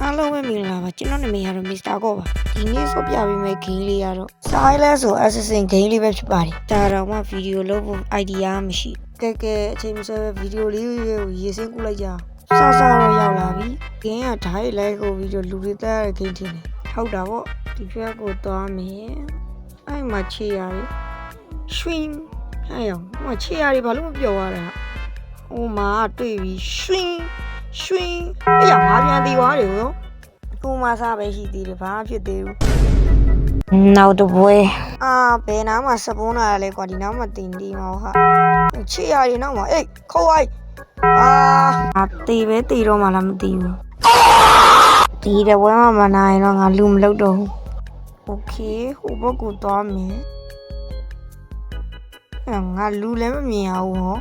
အားလုံးပဲမင်္ဂလာပါကျွန်တော်နာမည်ကတော့ Mr. ကောပါဒီနေ့ဆော့ပြပေးမယ့် game လေးကတော့ Silence ဆို Assassin game လေးပဲဖြစ်ပါတယ်ဒါတော့မှဗီဒီယိုလုပ်ဖို့ idea မရှိကဲအချိန်မစဲဗီဒီယိုလေးကိုရေးစင်းကူလိုက်ကြအောင်စတော့ရောက်လာပြီ game ကဓာတ်လိုက်ကိုပြီးတော့လူတွေတက်ရတဲ့ game ထင်တယ်ဟုတ်တာပေါ့ဒီဘက်ကိုသွားမယ်အဲ့မှာခြေရတယ်ရွှင်အဲ့ရောဟိုခြေရတယ်ဘာလို့မပြောရတာဟိုမှာတွေ့ပြီရွှင်အဲ့ရငါပြန်တီးသွားတယ်ရောကိုမစားပဲရှိသေးတယ်ဘာဖြစ်သေးဘူးနောက်တော့ဘွဲဘယ်နားမှာစပွန်းလာလဲကွာဒီနားမှာတင်တီးမှာဟာချစ်ရတယ်နောက်မှာအေးခေါ်လိုက်တေးပဲတေးတော့မှလားမသိဘူးဒီတော့ဘွဲမှာမနိုင်တော့ငါလူမလုပ်တော့ဘူးโอเคဟိုဘက်ကိုသွားမယ်ငါလူလည်းမမြင်အောင်ဟော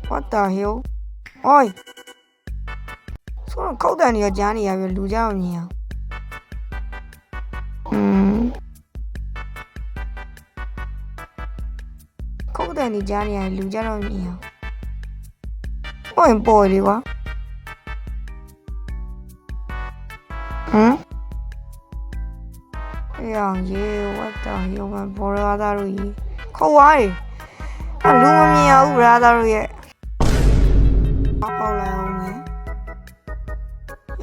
What the hell အိုးဆိုတော့ခောက်တန်နေရကြားနေရပြီလူကြောက်မြင်အောင်ခောက်တန်နေကြားနေရလူကြောက်မြင်အောင်ပေါ်လေကွာအောင်ရေ what the hell ဘောရသားတို့ကြီးခေါ်သွားတယ်လူမမြင်အောင်ဗျာသားတို့ရဲ့ပေါက်လိုက်အောင်မယ်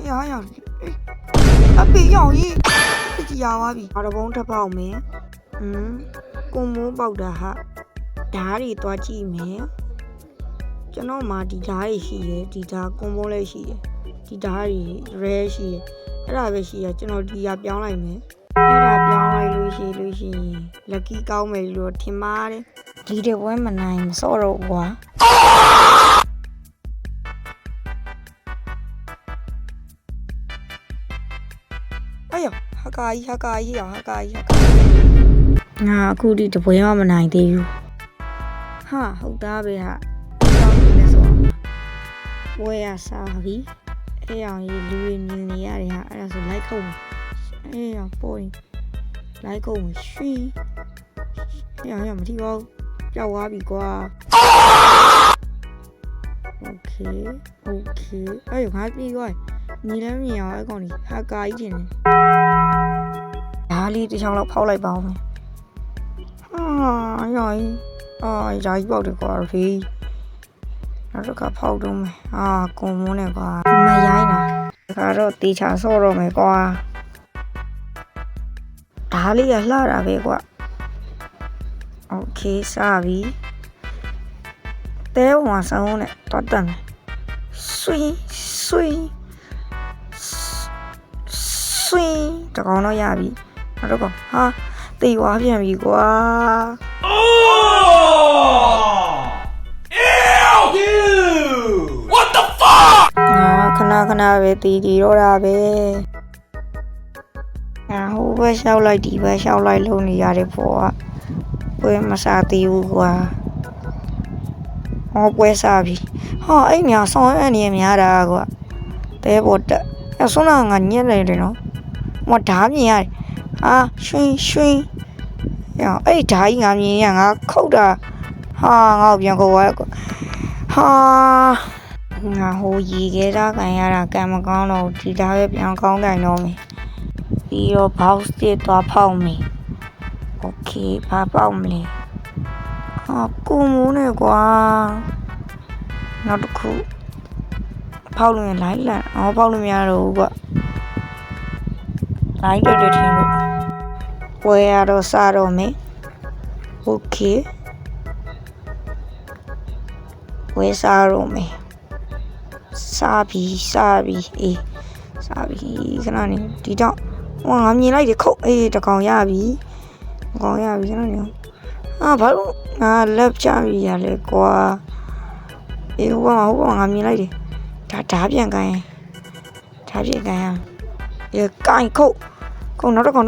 ရအဖေရောက်ကြီးကြည်ရပါပြီဘာတဘုံတစ်ပေါက်မယ်ကိုမိုးပေါက်တာဟာဓာတ်တွေသွားကြည့်မယ်ကျွန်တော်မှဒီဓာတ်တွေရှိတယ်ဒီဓာတ်ကွန်ဘုံးလည်းရှိတယ်ဒီဓာတ်တွေရဲရှိတယ်အဲ့ဒါပဲရှိရကျွန်တော်ဒီရပြောင်းလိုက်မယ်အဲ့ဒါပြောင်းလိုက်လို့ရှိရင် lucky ကောင်းမယ်လို့ထင်ပါတယ်ဒီတဲ့ဘွဲမနိုင်မစော့တော့ကွာ哎呦，哈嘎一呀，ငါအခုဒီတပွဲမှမနိုင်သေးဘူးဟာဟုတ်သားပဲဟာတောင်းနေဆိုပွဲရစားပြီအဲ့အောင်ကြီးလူရင်းမြင်နေရတယ်ဟာအဲ့ဒါဆိုလိုက်ခုံးအဲ့အောင်ပေါ်လိုက်ခုံးရွှီအဲ့အောင်မထီပါဘူးကြောက်သွားပြီကွာโอเคအဲ့ငါပြီးသွားညီလည်းမြင်အောင်အဲ့ကောင်ကြီးဟာကာကြီးတင်တယ်ဓာလေးတစ်ချောင်းလောက်ဖောက်လိုက်ပါဦးမယ်ရောင်းဓာကြီးပေါက်တယ်ကွာဖေးနောက်တစ်ခါဖောက်တော့မယ်ကွန်မုန်းနဲ့ကွာမရိုင်းတာဒါကတော့တေချာဆော့တော့မယ်ကွာဓာလေးကလှတာပဲကွာโอเคစပြီတဲဝါဆောင်နဲ့တော့တမ်းဆွေးတကောင်တော့ရပြီနောက်တော့ဟာတေဝါပြန်ပြီကွာWhat the fuck ခဏပဲတီတော့တာပဲဟိုဘက်လျှောက်လိုက်ဒီဘက်လျှောက်လိုက်လုံးနေရတယ်ပေါ့ပွဲမစားသေးဘူးကွာပွဲစားပြီအဲ့ညာဆောင်းရနေများတာကွာတဲပေါ်တက်ဆွမ်းငါညက်နေတယ်နော်မဓာမြင်ရတယ်ရွှင်အဲ့ဓာကြီးငါမြင်ရငါခုတ်တာငါ့ကိုပြန်ခေါ်သွားကွာငါဟိုရေခဲသားကန်ရတာကံမကောင်းတော့ဒီဓာပဲပြန်ကောင်းကန်တော့မယ်ပြီးတော့ box တစ်သွားဖောက်မယ်โอเคဘာပေါက်မလဲကိုမိုးနဲ့ကွာနောက်တစ်ခုဖောက်လို့ရင်လိုက်လန့်ဖောက်လို့မရတော့ဘူးကွာလိုက်တော့တယ်ထင်လို့ပွဲရတော့စတော့မယ်โอเคပွဲစားတော့မယ်စားပြီအေးစားပြီခဏနေဒီတော့ငါမြင်လိုက်တယ်ခုတ်တကောင်ရပြီခဏနေဘာလို့ငါလက်ချပြီရလဲကွာဟိုကငါမြင်လိုက်တယ်ဓာပြန်ကန်ရကန်ခုတ်နောက်တစ်ကောင်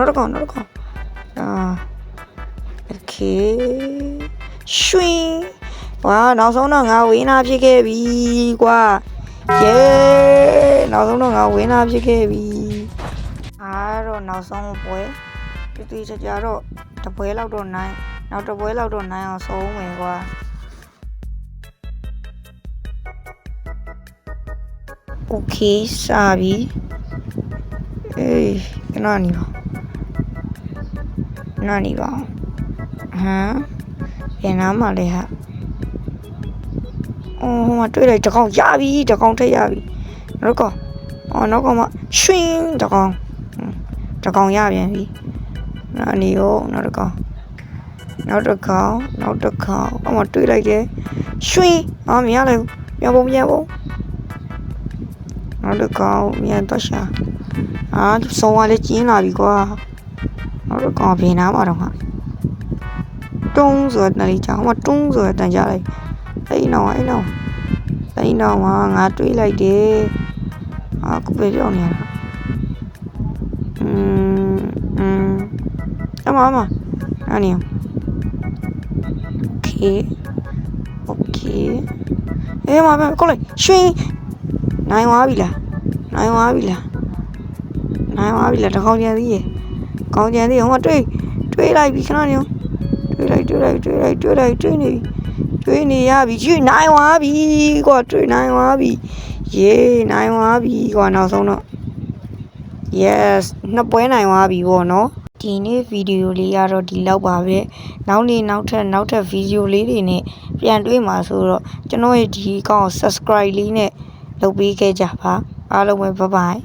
โอเคရွှင်နောက်ဆုံးတော့ငါဝင်းနာဖြစ်ခဲ့ပြီကွာနောက်ဆုံးတော့ငါဝင်းနာဖြစ်ခဲ့ပြီတော့နောက်ဆုံးပွဲတူကြတော့တပွဲလောက်တော့နိုင်နောက်တပွဲလောက်တော့နိုင်အောင်ဆုံးမယ်ကွာ okay စာပြီအေးခဏနေပါဟမ်ပြန်လာမှလဲဟာဟိုမှာတွေ့လိုက်တကောင်ရပြီတကောင်ထက်ရပြီနောက်ကနောက်ကောင်မရွှင်းတကောင်ရပြန်ပြီနာနေရောနောက်တစ်ကောင်အမတွေ့လိုက်တယ်ရွှင်းမရလိုက်ပြန်ပုံနောက်တစ်ကောင်မြန်တော့ရှာဆုံးသွားလေကျင်းလာပြီကွာနောက်တစ်ကောင်ပြင်နာမှာတော့ဟာတုံးဆိုတဲ့လေးကြောင်တုံးဆိုတဲ့တန်ကြလိုက်အဲ့နောက်မှာငါတွေးလိုက်တယ်ခုပဲပြောနေရတာအမနာနေโอเคအေးမကိုလိုက်ရွှင်းနိုင်သွားပြီလားတကောင်ကြံသေးရဲ့ဟိုမှာတွေးလိုက်ပြီခဏနေတွေးနေရပြီကျွေးနိုင်သွားပြီကွာတွေးနိုင်သွားပြီနိုင်သွားပြီကွာနောက်ဆုံးတော့ yes နှစ်ပွဲနိုင်သွားပြီပေါ့နော်ဒီနေ့ဗီဒီယိုလေးကတော့ဒီလောက်ပါပဲနောက်ထပ်ဗီဒီယိုလေးတွေနဲ့ပြန်တွေ့မှာဆိုတော့ကျွန်တော်ရဲ့ဒီအကောင့် subscribe လေးနဲ့လုပ်ပေးခဲ့ကြပါအားလုံးပဲ bye bye